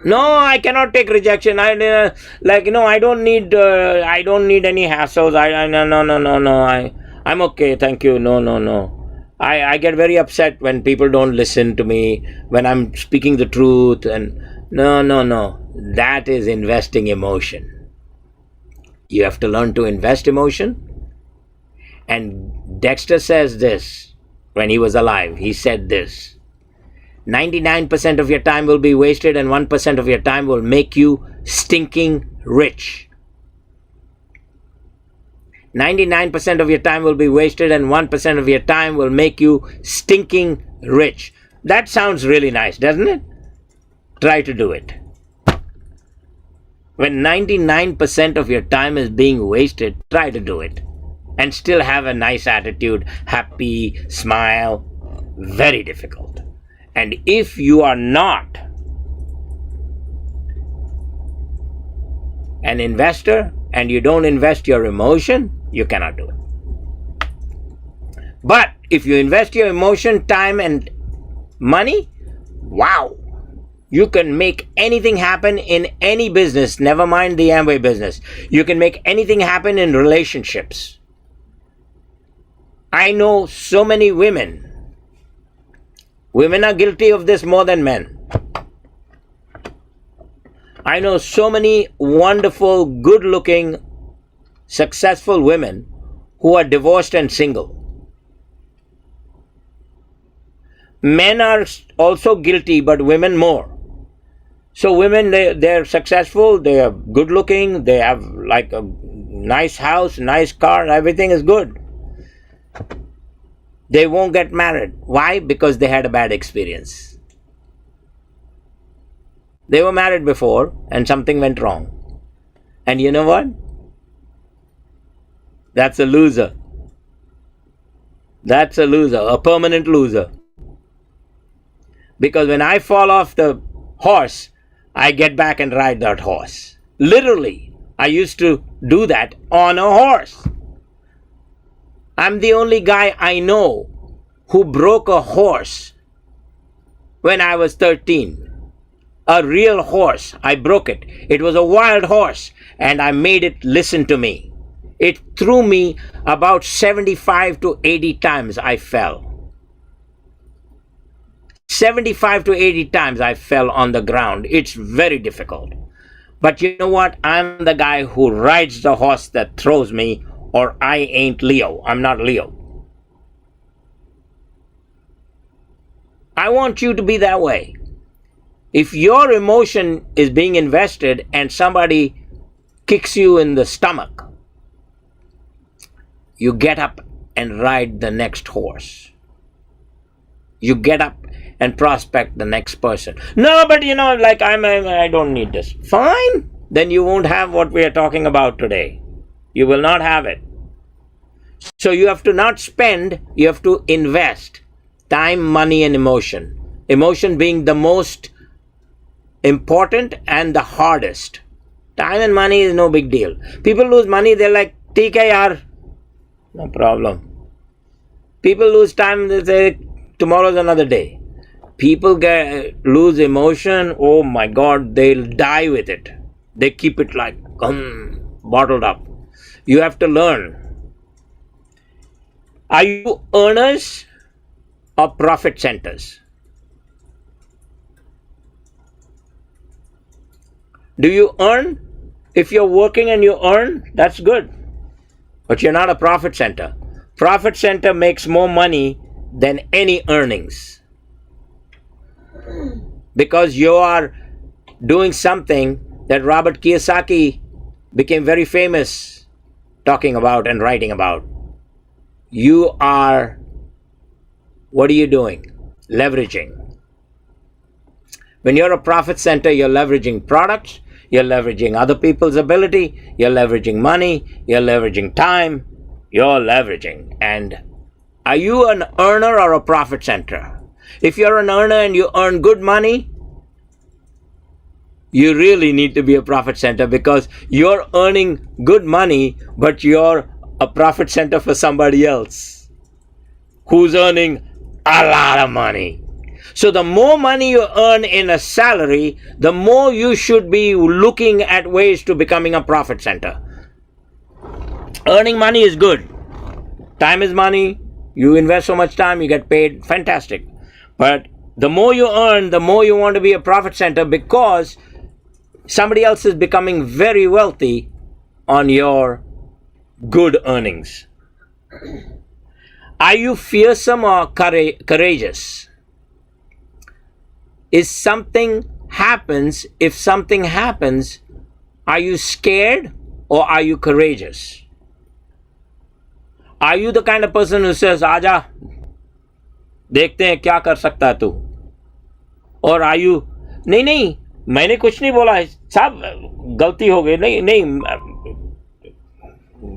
No, I cannot take rejection. I don't need any hassles. No. I'm okay. Thank you. No. I get very upset when people don't listen to me, when I'm speaking the truth. And no. That is investing emotion. You have to learn to invest emotion. And Dexter says this when he was alive. He said this: 99% of your time will be wasted and 1% of your time will make you stinking rich. 99% of your time will be wasted and 1% of your time will make you stinking rich. That sounds really nice, doesn't it? Try to do it. When 99% of your time is being wasted, try to do it. And still have a nice attitude, happy, smile. Very difficult. And if you are not an investor and you don't invest your emotion, you cannot do it. But if you invest your emotion, time, and money, wow! You can make anything happen in any business, never mind the Amway business. You can make anything happen in relationships. I know so many women. Women are guilty of this more than men. I know so many wonderful, good-looking, successful women who are divorced and single. Men are also guilty, but women more. So women, they're successful, they are good looking, they have like a nice house, nice car, everything is good. They won't get married. Why? Because they had a bad experience. They were married before and something went wrong. And you know what? That's a loser. That's a loser, a permanent loser. Because when I fall off the horse, I get back and ride that horse. Literally, I used to do that on a horse. I'm the only guy I know who broke a horse when I was 13. A real horse. I broke it. It was a wild horse and I made it listen to me. It threw me about 75 to 80 times I fell. 75 to 80 times I fell on the ground. It's very difficult. But you know what? I'm the guy who rides the horse that throws me, or I ain't Leo. I'm not Leo. I want you to be that way. If your emotion is being invested and somebody kicks you in the stomach, you get up and ride the next horse. You get up and prospect the next person. No, but like I don't need this. Fine. Then you won't have what we are talking about today. You will not have it. So you have to not spend, you have to invest time, money, and emotion. Emotion being the most important and the hardest. Time and money is no big deal. People lose money, they're like, "Theek hai yaar, no problem." People lose time, they say, "Tomorrow's another day." People lose emotion, oh my god, they'll die with it. They keep it like bottled up. You have to learn. Are you earners or profit centers? Do you earn? If you're working and you earn, that's good. But you're not a profit center. Profit center makes more money than any earnings. Because you are doing something that Robert Kiyosaki became very famous talking about and writing about. What are you doing? Leveraging. When you're a profit center, you're leveraging products, you're leveraging other people's ability, you're leveraging money, you're leveraging time, you're leveraging. And are you an earner or a profit center? If you're an earner and you earn good money, you really need to be a profit center because you're earning good money, but you're a profit center for somebody else who's earning a lot of money. So the more money you earn in a salary, the more you should be looking at ways to becoming a profit center. Earning money is good. Time is money. You invest so much time, you get paid. Fantastic. But the more you earn, the more you want to be a profit center because somebody else is becoming very wealthy on your good earnings. Are you fearsome or courageous? If something happens, are you scared or are you courageous? Are you the kind of person who says, "Aja, देखते हैं क्या कर सकता है तू"? Or are you, नहीं नहीं मैंने कुछ नहीं बोला है साहब, गलती हो गई, नहीं नहीं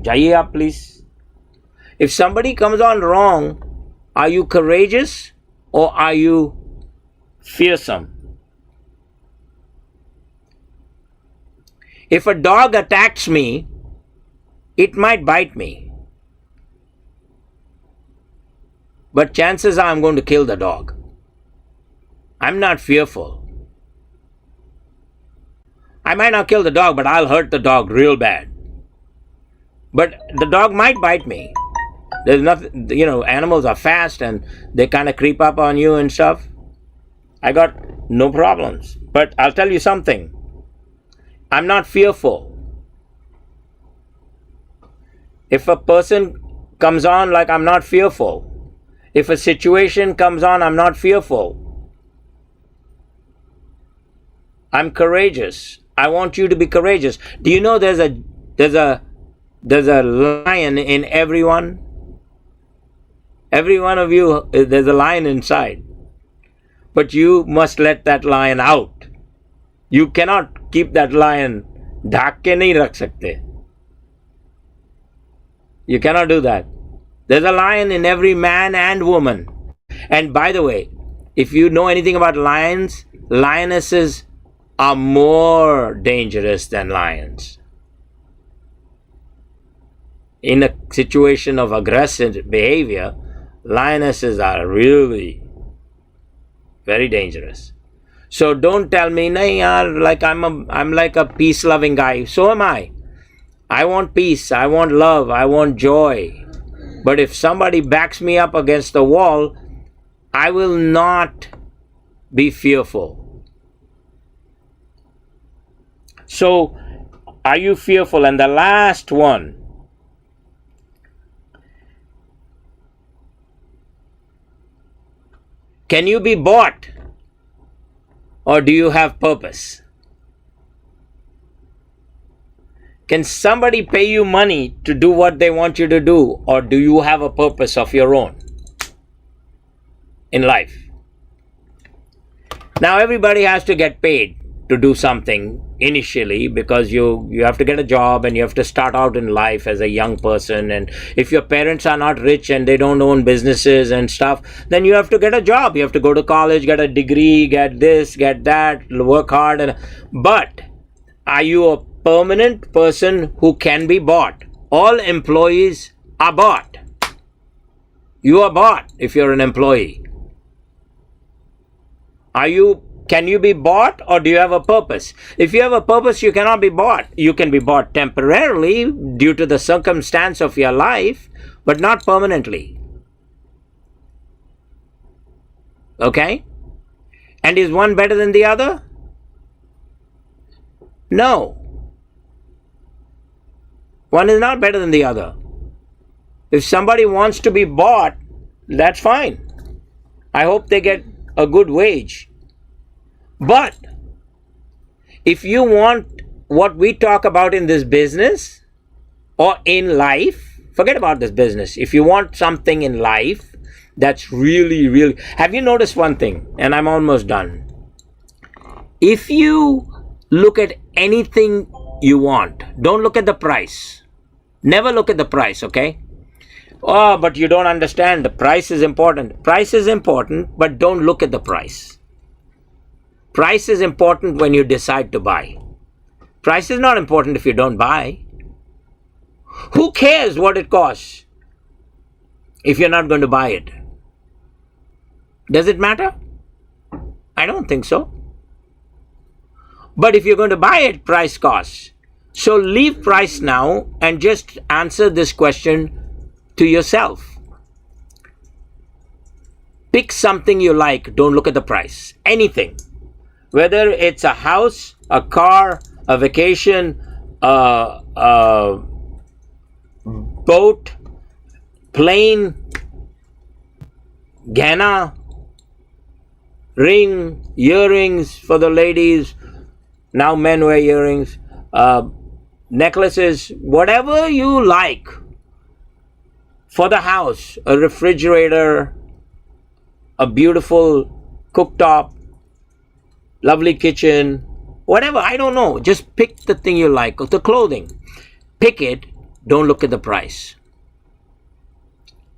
जाइए आप please. If somebody comes on wrong, are you courageous or are you fearsome? If a dog attacks me, it might bite me. But chances are I'm going to kill the dog. I'm not fearful. I might not kill the dog, but I'll hurt the dog real bad. But the dog might bite me. There's nothing, animals are fast and they kind of creep up on you and stuff. I got no problems. But I'll tell you something. I'm not fearful. If a person comes on, like, I'm not fearful. If a situation comes on, I'm not fearful. I'm courageous. I want you to be courageous. Do you know there's a lion in everyone? Every one of you, there's a lion inside. But you must let that lion out. You cannot keep that lion ढाक के नहीं रख सकते. You cannot do that. There's a lion in every man and woman. And by the way, if you know anything about lions, lionesses are more dangerous than lions. In a situation of aggressive behavior, lionesses are really very dangerous. So don't tell me, nahi yaar, like I'm like a peace-loving guy. So am I. I want peace, I want love, I want joy. But if somebody backs me up against the wall, I will not be fearful. So are you fearful? And the last one, can you be bought, or do you have purpose? Can somebody pay you money to do what they want you to do, or do you have a purpose of your own in life? Now everybody has to get paid to do something initially, because you have to get a job and you have to start out in life as a young person. And if your parents are not rich and they don't own businesses and stuff, then you have to get a job. You have to go to college, get a degree, get this, get that, work hard. But are you a permanent person who can be bought? All employees are bought. You are bought if you're an employee. Can you be bought, or do you have a purpose? If you have a purpose, you cannot be bought. You can be bought temporarily due to the circumstance of your life, but not permanently. Okay? And is one better than the other? No. One is not better than the other. If somebody wants to be bought, that's fine. I hope they get a good wage. But if you want what we talk about in this business or in life, forget about this business. If you want something in life that's really, really... Have you noticed one thing? And I'm almost done. If you look at anything you want, don't look at the price. Never look at the price, okay? Oh, but you don't understand. The price is important. Price is important, but don't look at the price. Price is important when you decide to buy. Price is not important if you don't buy. Who cares what it costs if you're not going to buy it? Does it matter? I don't think so. But if you're going to buy it, price costs. So leave price now and just answer this question to yourself. Pick something you like. Don't look at the price. Anything. Whether it's a house, a car, a vacation, a boat, plane, gana, ring, earrings for the ladies. Now men wear earrings, necklaces, whatever you like. For the house, a refrigerator, a beautiful cooktop, lovely kitchen, whatever, I don't know. Just pick the thing you like. The clothing. Pick it. Don't look at the price.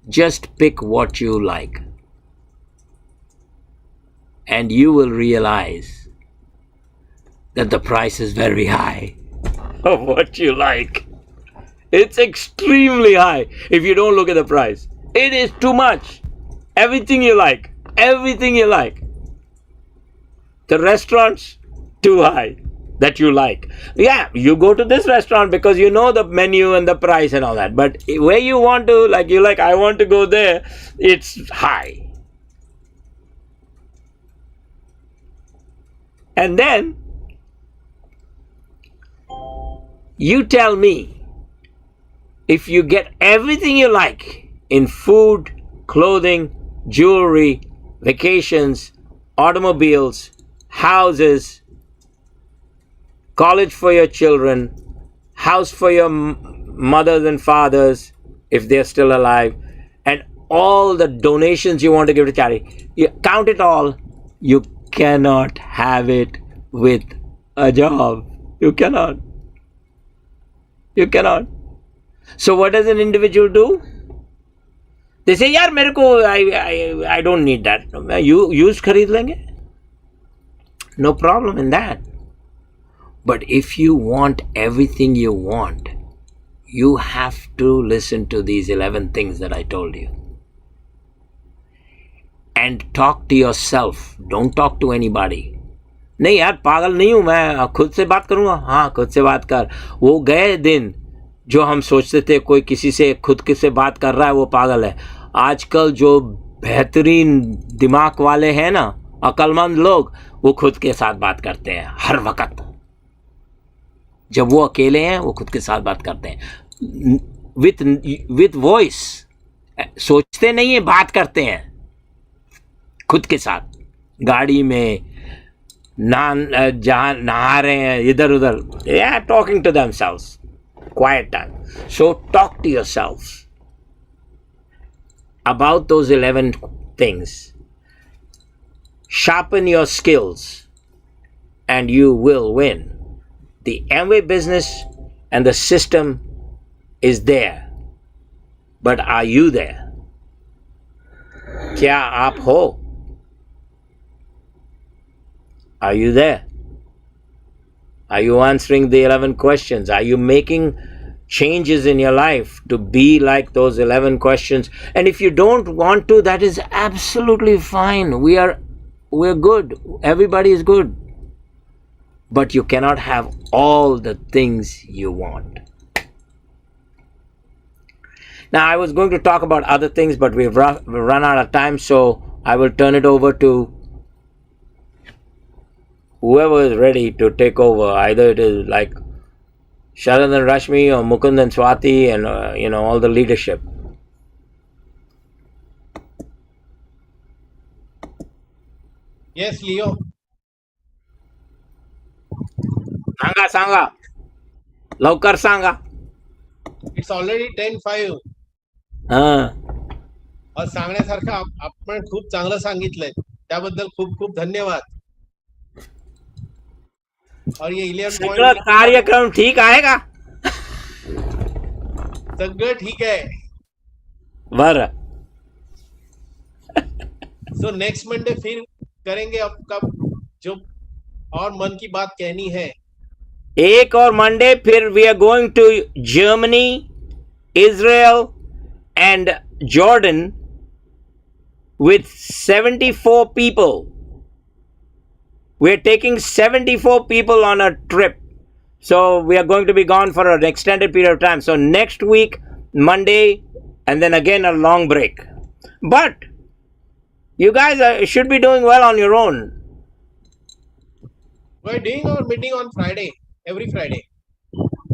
Just pick what you like. And you will realize that the price is very high of what you like. It's extremely high if you don't look at the price. It is too much. Everything you like. Everything you like. The restaurants, too high that you like. Yeah, you go to this restaurant because you know the menu and the price and all that. But where you want to, I want to go there, it's high. And then, you tell me, if you get everything you like in food, clothing, jewelry, vacations, automobiles, houses, college for your children, house for your mothers and fathers, if they're still alive, and all the donations you want to give to charity, you count it all, you cannot have it with a job. You cannot. You cannot. So what does an individual do? They say, yaar, mere ko, I don't need that. You use khareed lenge. No problem in that. But if you want everything you want, you have to listen to these 11 things that I told you. And talk to yourself. Don't talk to anybody. नहीं यार, पागल नहीं हूं मैं, खुद से बात करूंगा. हाँ, खुद से बात कर. वो गए दिन जो हम सोचते थे कोई किसी से खुद से बात कर रहा है वो पागल है. आजकल जो बेहतरीन दिमाग वाले हैं ना, अक्लमंद लोग, वो खुद के साथ बात करते हैं हर वक्त. जब वो अकेले हैं वो खुद के साथ बात करते हैं विथ वॉइस, सोचते नहीं है, बात करते हैं खुद के साथ, गाड़ी में, जहां नहा रहे हैं, इधर उधर, talking to themselves, quiet time. So talk to yourself about those 11 things. Sharpen your skills and you will win. The Amway business and the system is there. But are you there? क्या आप हो? Are you there? Are you answering the 11 questions? Are you making changes in your life to be like those 11 questions? And if you don't want to, that is absolutely fine. We're good. Everybody is good. But you cannot have all the things you want. Now, I was going to talk about other things, but we've run out of time, so I will turn it over to whoever is ready to take over. Either it is like Sharad and Rashmi or Mukund and Swati and all the leadership. Yes, Leo. सांगा लवकर सांगा. It's already 10:05. और सांगण्यासारखं आपण खूप चांगलं सांगितलंय, त्याबद्दल खूप खूप धन्यवाद. और ये 11 सगळं कार्यक्रम ठीक आहे का? सगळं ठीक आहे. बरं. सो नेक्स्ट मंडे फिर करेंगे आपका जो और मन की बात कहनी है. एक और मंडे फिर we are going to Germany, Israel and Jordan with 74 people. We're taking 74 people on a trip. So we are going to be gone for an extended period of time. So next week, Monday, and then again a long break. But you guys should be doing well on your own. We're doing our meeting on Friday, every Friday.